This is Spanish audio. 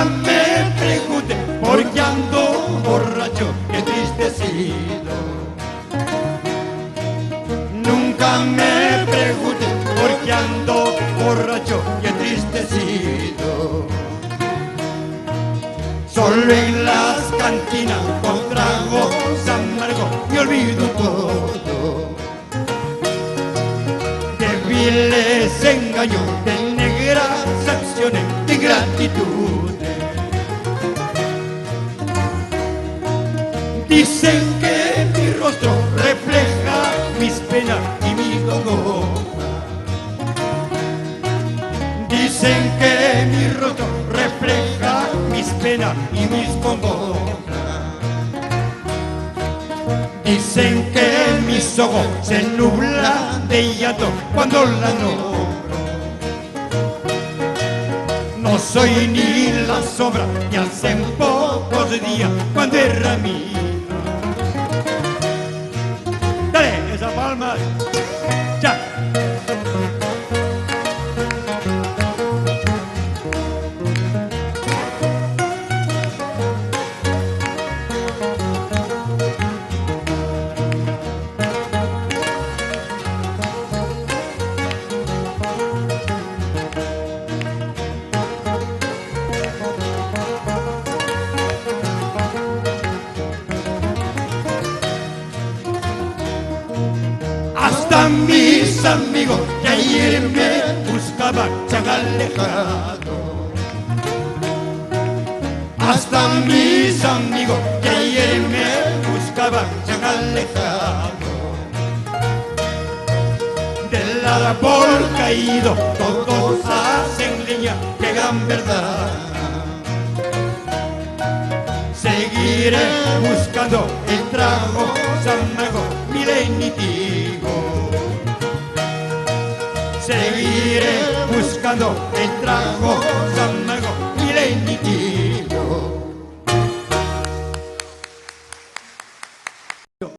Nunca me pregunte por qué ando borracho y entristecido. Nunca me pregunte por qué ando borracho y entristecido. Solo en las cantinas con tragos amargos me olvido todo. De viles engaños, de negras acciones, de ingratitud. Dicen que mi rostro refleja mis penas y mi dolor. Dicen que mi rostro refleja mis penas y mis congojas. Dicen que mis ojos se nublan de llanto cuando la nombro. No soy ni la sombra que hace pocos días cuando era mía. Dale, esa palma. Ya. Hasta mis amigos que ayer me buscaban se han alejado. Hasta mis amigos que ayer me buscaban se han alejado. Del árbol caído todos hacen leña, que gran verdad. Seguiré buscando el trago amargo milenitivo. Seguiré buscando el trago amargo milenitivo.